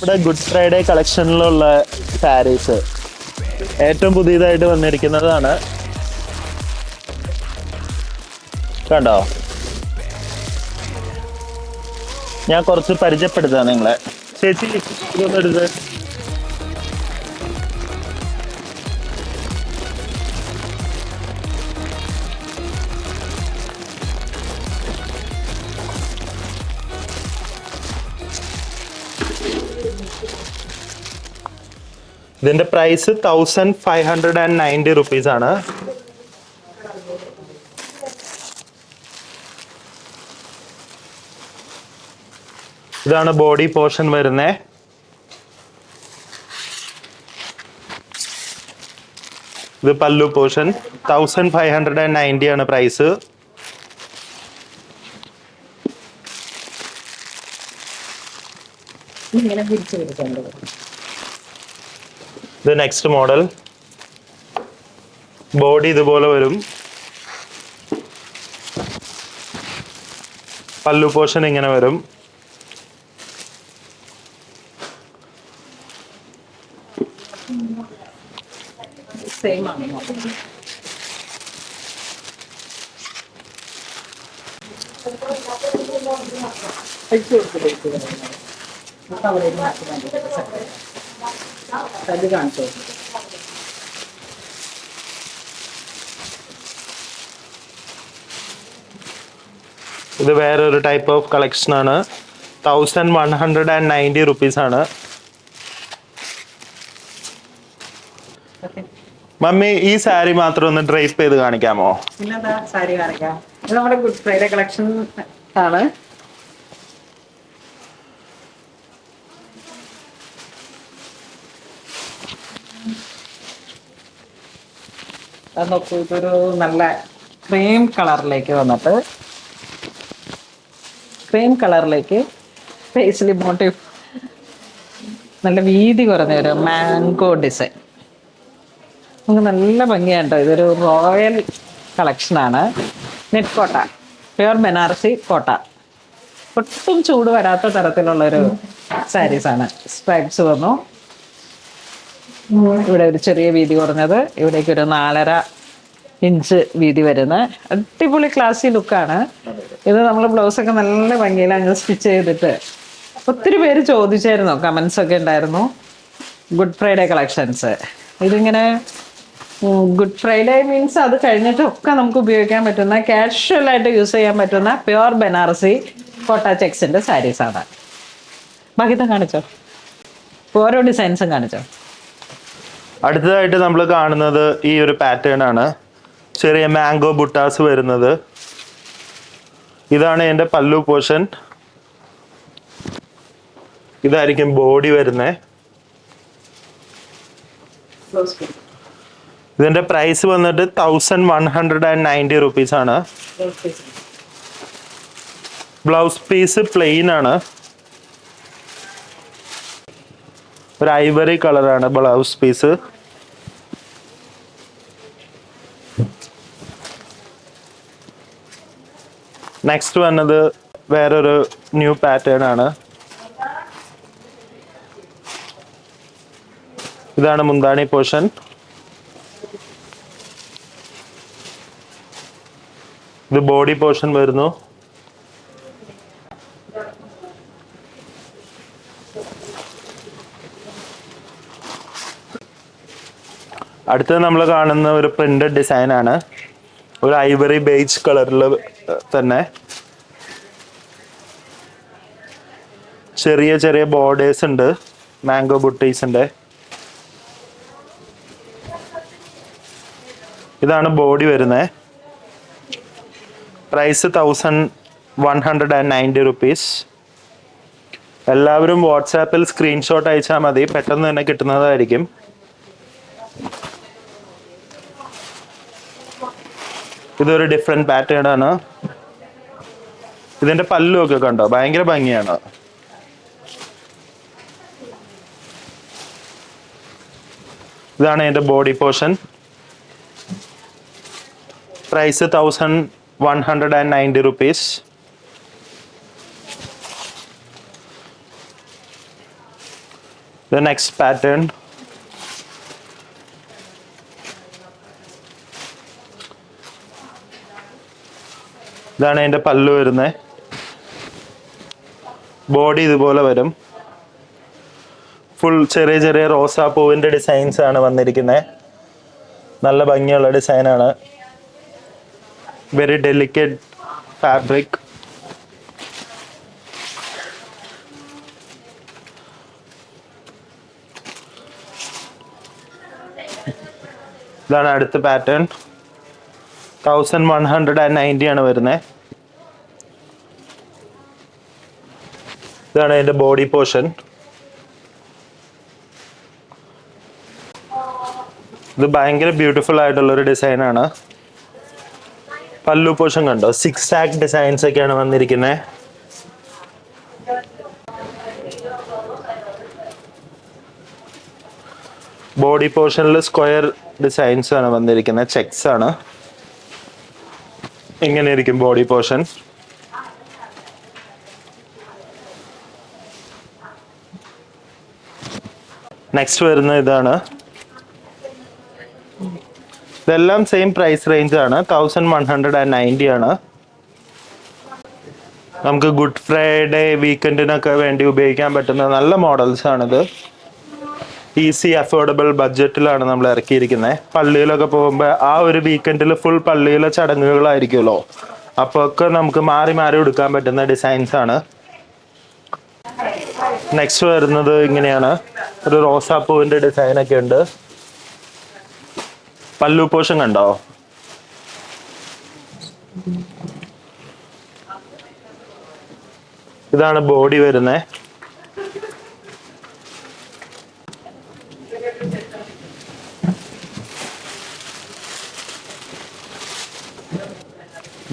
ഇവിടെ good Friday കളക്ഷനിലുള്ള saris ഏറ്റവും പുതിയതായിട്ട് വന്നിരിക്കുന്നതാണ്. കണ്ടോ, ഞാൻ കുറച്ച് പരിചയപ്പെടുത്താം നിങ്ങളെ. ചേച്ചി ഇതൊന്നും എടുത്ത്. ഇതിന്റെ പ്രൈസ് 1590 റുപ്പീസ് ആണ്. ഇതാണ് ബോഡി പോർഷൻ വരുന്നത്. ഇത് പല്ലു പോർഷൻ. 1590 ആണ് പ്രൈസ്. ഇത് നെക്സ്റ്റ് മോഡൽ. ബോഡി ഇതുപോലെ വരും. പല്ലു പോർഷൻ ഇങ്ങനെ വരും. ഇത് വേറൊരു ടൈപ്പ് ഓഫ് കളക്ഷൻ ആണ്. 1190 റുപ്പീസ് ആണ്. മമ്മി ഈ സാരി മാത്രം ഒന്ന് ഡ്രൈപ്പ് ചെയ്ത് കാണിക്കാമോ? പിന്നെന്താ, സാരി കാണിക്കാം. ഇത് നമ്മുടെ ഗുഡ് ഫ്രൈഡേ കളക്ഷൻ ആണ്. അത് നോക്കൂ, ഇതൊരു നല്ല ക്രീം കളറിലേക്ക് വന്നിട്ട് പേസ്ലി മോട്ടീവ്, നല്ല വീതി കുറഞ്ഞ ഒരു മാംഗോ ഡിസൈൻ. നമുക്ക് നല്ല ഭംഗിയുണ്ടോ. ഇതൊരു റോയൽ കളക്ഷനാണ്. നെറ്റ് കോട്ട, പ്യുവർ ബനാറസി കോട്ട. ഒട്ടും ചൂട് വരാത്ത തരത്തിലുള്ളൊരു സാരീസാണ്. സ്ട്രൈപ്സ് വന്നു. ഇവിടെ ഒരു ചെറിയ വീതി കുറഞ്ഞത്, ഇവിടേക്ക് ഒരു 4.5 ഇഞ്ച് വീതി വരുന്ന അടിപൊളി ക്ലാസി ലുക്കാണ്. ഇത് നമ്മൾ ബ്ലൗസൊക്കെ നല്ല ഭംഗിയിൽ അങ്ങ് സ്റ്റിച്ച് ചെയ്തിട്ട് ഒത്തിരി പേര് ചോദിച്ചായിരുന്നു, കമൻസ് ഒക്കെ ഉണ്ടായിരുന്നു. Good Friday collections. ഇതിങ്ങനെ ഗുഡ് ഫ്രൈഡേ മീൻസ് അത് കഴിഞ്ഞിട്ടൊക്കെ നമുക്ക് ഉപയോഗിക്കാൻ പറ്റുന്ന, കാഷ്വലായിട്ട് യൂസ് ചെയ്യാൻ പറ്റുന്ന പ്യുവർ ബനാറസി കോട്ട ചെക്സിൻ്റെ സാരീസാണ്. ബാക്കിത്തെ കാണിച്ചോ, ഓരോ ഡിസൈൻസും കാണിച്ചോ. അടുത്തതായിട്ട് നമ്മൾ കാണുന്നത് ഈ ഒരു പാറ്റേൺ ആണ്. ചെറിയ മാംഗോ ബുട്ടാസ് വരുന്നത്. ഇതാണ് എൻ്റെ പല്ലു പോർഷൻ. ഇതായിരിക്കും ബോഡി വരുന്നത്. ഇതിന്റെ പ്രൈസ് വന്നിട്ട് 1190 റുപ്പീസ് ആണ്. ബ്ലൗസ് പീസ് പ്ലെയിൻ ആണ്. ഒരു ഐവറി കളറാണ് ബ്ലൗസ് പീസ്. നെക്സ്റ്റ് വന്നത് വേറൊരു ന്യൂ പാറ്റേൺ ആണ്. ഇതാണ് മുന്താണി പോർഷൻ. ഇത് ബോഡി പോർഷൻ വരുന്നു. അടുത്തത് നമ്മൾ കാണുന്ന ഒരു പ്രിന്റഡ് ഡിസൈൻ ആണ്. ഒരു ഐവറി ബേജ് കളറിൽ തന്നെ ചെറിയ ചെറിയ ബോർഡേഴ്സ് ഉണ്ട്, മാംഗോ ബുട്ടീസിന്റെ. ഇതാണ് ബോഡി വരുന്നത്. Price 1190 rupees. എല്ലാവരും വാട്സാപ്പിൽ സ്ക്രീൻഷോട്ട് അയച്ചാൽ മതി, പെട്ടെന്ന് തന്നെ കിട്ടുന്നതായിരിക്കും. ഇതൊരു ഡിഫറെന്റ് പാറ്റേൺ ആണ്. ഇതിന്റെ പല്ലുമൊക്കെ കണ്ടോ, ഭയങ്കര ഭംഗിയാണ്. ഇതാണ് ഇതിന്റെ body portion. Price 1190 rupees. The next pattern. ഇതാണ് അതിൻ്റെ പല്ലു വരുന്നത്. ബോഡി ഇതുപോലെ വരും. ഫുൾ ചെറിയ ചെറിയ റോസാപ്പൂവിൻ്റെ ഡിസൈൻസ് ആണ് വന്നിരിക്കുന്നത്. നല്ല ഭംഗിയുള്ള ഡിസൈനാണ്. Very delicate fabric. ഇതാണ് അടുത്ത പാറ്റേൺ. 1190 ആണ് വരുന്നത്. ഇതാണ് അതിൻ്റെ ബോഡി പോർഷൻ. ഇത് ഭയങ്കര ബ്യൂട്ടിഫുൾ ആയിട്ടുള്ളൊരു ഡിസൈനാണ്. പല്ലു പോർഷൻ കണ്ടോ, 6 ആക്ക് ഡിസൈൻസ് ഒക്കെയാണ് വന്നിരിക്കുന്നത്. ബോഡി പോർഷനിൽ സ്ക്വയർ ഡിസൈൻസ് ആണ് വന്നിരിക്കുന്നത്. ചെക്സ് ആണ്. ഇങ്ങനെ ഇരിക്കും ബോഡി പോർഷൻ. നെക്സ്റ്റ് വരുന്ന ഇതാണ്. ഇതെല്ലാം സെയിം പ്രൈസ് റേഞ്ച് ആണ്. 1190 ആണ്. നമുക്ക് ഗുഡ് ഫ്രൈഡേ വീക്കെൻഡിനൊക്കെ വേണ്ടി ഉപയോഗിക്കാൻ പറ്റുന്ന നല്ല മോഡൽസ് ആണിത്. ഈസി അഫോർഡബിൾ ബഡ്ജറ്റിലാണ് നമ്മൾ ഇറക്കിയിരിക്കുന്നത്. പള്ളിയിലൊക്കെ പോകുമ്പോൾ ആ ഒരു വീക്കെൻഡിൽ ഫുൾ പള്ളിയിലെ ചടങ്ങുകളായിരിക്കുമല്ലോ, അപ്പോൾ ഒക്കെ നമുക്ക് മാറി മാറി എടുക്കാൻ പറ്റുന്ന ഡിസൈൻസ് ആണ്. നെക്സ്റ്റ് വരുന്നത് ഇങ്ങനെയാണ്. ഒരു റോസാപ്പൂവിൻ്റെ ഡിസൈനൊക്കെ ഉണ്ട്. പല്ലു പോർഷൻ കണ്ടോ. ഇതാണ് ബോഡി വരുന്നത്.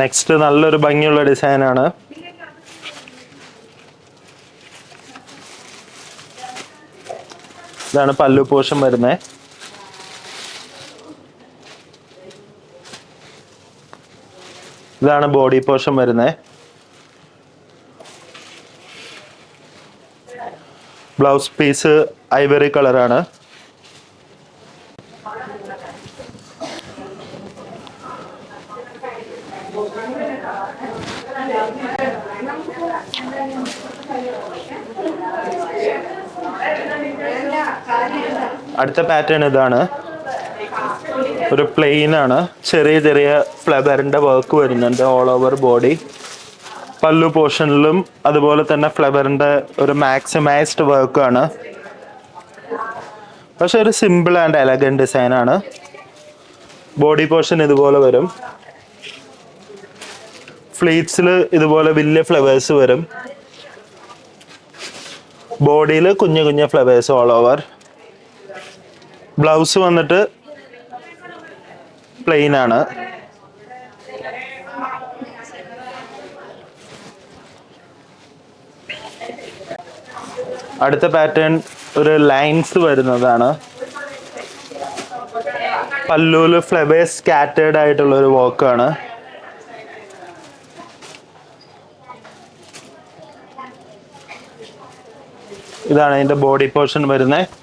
നെക്സ്റ്റ് നല്ലൊരു ഭംഗിയുള്ള ഡിസൈനാണ്. ഇതാണ് പല്ലു പോർഷൻ വരുന്നത്. ഇതാണ് ബോഡി പോർഷൻ വരുന്നത്. ബ്ലൗസ് പീസ് ഐവറി കളറാണ്. അടുത്ത പാറ്റേൺ ഇതാണ്. ഒരു പ്ലെയിൻ ആണ്. ചെറിയ ചെറിയ ഫ്ലവറിൻ്റെ വർക്ക് വരുന്നുണ്ട് ഓൾ ഓവർ ബോഡി. പല്ലു പോർഷനിലും അതുപോലെ തന്നെ ഫ്ലവറിൻ്റെ ഒരു മാക്സിമൈസ്ഡ് വർക്കാണ്. പക്ഷെ ഒരു സിമ്പിൾ ആൻഡ് എലഗൻറ്റ് ഡിസൈനാണ്. ബോഡി പോർഷൻ ഇതുപോലെ വരും. ഫ്ലീറ്റ്സിൽ ഇതുപോലെ വലിയ ഫ്ലവേഴ്സ് വരും. ബോഡിയിൽ കുഞ്ഞു കുഞ്ഞു ഫ്ലവേഴ്സ് ഓൾ ഓവർ. ബ്ലൗസ് വന്നിട്ട് പ്ലെയിൻ ആണ്. അടുത്ത പാറ്റേൺ ഒരു ലൈൻസ് വരുന്നതാണ്. പല്ലുവിൽ ഫ്ലവേഴ്സ് സ്കാറ്റേർഡ് ആയിട്ടുള്ള ഒരു വർക്കാണ്. ഇതാണ് അതിൻ്റെ ബോഡി പോർഷൻ വരുന്നത്.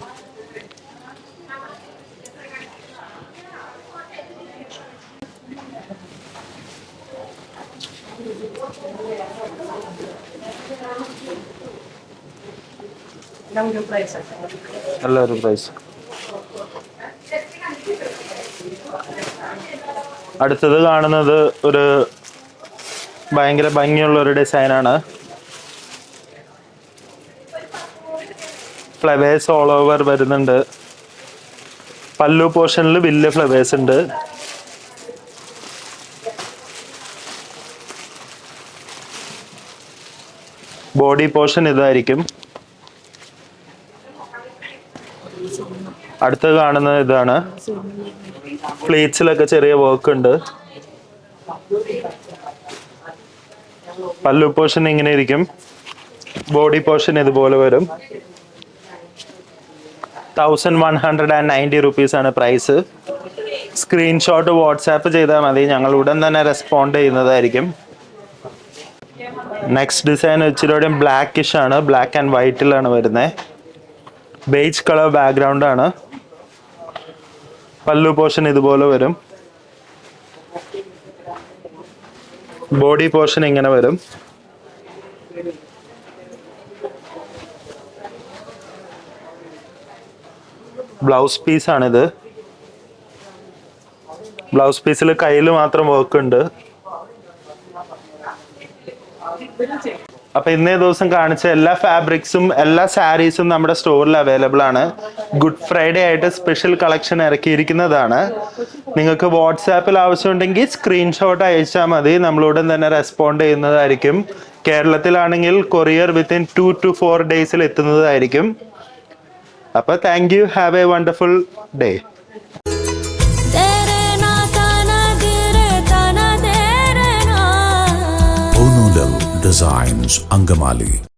നല്ലൊരു പ്രൈസ്. അടുത്തത് കാണുന്നത് ഒരു ഭയങ്കര ഭംഗിയുള്ള ഒരു ഡിസൈനാണ്. ഫ്ലവേഴ്സ് ഓൾ ഓവർ വരുന്നുണ്ട്. പല്ലു പോർഷനിൽ വലിയ ഫ്ലവേഴ്സ് ഉണ്ട്. ബോഡി പോർഷൻ ഇതായിരിക്കും. അടുത്തത് കാണുന്നത് ഇതാണ്. ഫ്ലീറ്റ്സിലൊക്കെ ചെറിയ വർക്ക് ഉണ്ട്. പല്ലു പോർഷൻ ഇങ്ങനെ ഇരിക്കും. ബോഡി പോർഷൻ ഇതുപോലെ വരും. 1190 റുപ്പീസാണ് പ്രൈസ്. സ്ക്രീൻഷോട്ട് വാട്സാപ്പ് ചെയ്താൽ മതി, ഞങ്ങൾ ഉടൻ തന്നെ റെസ്പോണ്ട് ചെയ്യുന്നതായിരിക്കും. നെക്സ്റ്റ് ഡിസൈൻ ഇച്ചിരി ബ്ലാക്കിഷ് ആണ്. ബ്ലാക്ക് ആൻഡ് വൈറ്റിലാണ് വരുന്നത്. ബേജ് കളർ ബാക്ക്ഗ്രൗണ്ട് ആണ്. പല്ലു പോർഷൻ ഇതുപോലെ വരും. ബോഡി പോർഷൻ ഇങ്ങനെ വരും. ബ്ലൗസ് പീസാണിത്. ബ്ലൗസ് പീസിൽ കയ്യിൽ മാത്രം വർക്ക് ഉണ്ട്. അപ്പൊ ഇന്നേ ദിവസം കാണിച്ച എല്ലാ ഫാബ്രിക്സും എല്ലാ സാരീസും നമ്മുടെ സ്റ്റോറിൽ അവൈലബിൾ ആണ്. ഗുഡ് ഫ്രൈഡേ ആയിട്ട് സ്പെഷ്യൽ കളക്ഷൻ ഇറക്കിയിരിക്കുന്നതാണ്. നിങ്ങൾക്ക് വാട്സാപ്പിൽ ആവശ്യമുണ്ടെങ്കിൽ സ്ക്രീൻഷോട്ട് അയച്ചാൽ മതി, നമ്മളുടൻ തന്നെ റെസ്പോണ്ട് ചെയ്യുന്നതായിരിക്കും. കേരളത്തിലാണെങ്കിൽ കൊറിയർ വിത്തിൻ 2 to 4 ഡേയ്സിൽ എത്തുന്നതായിരിക്കും. അപ്പൊ thank you, have A wonderful day. Designs Angamali.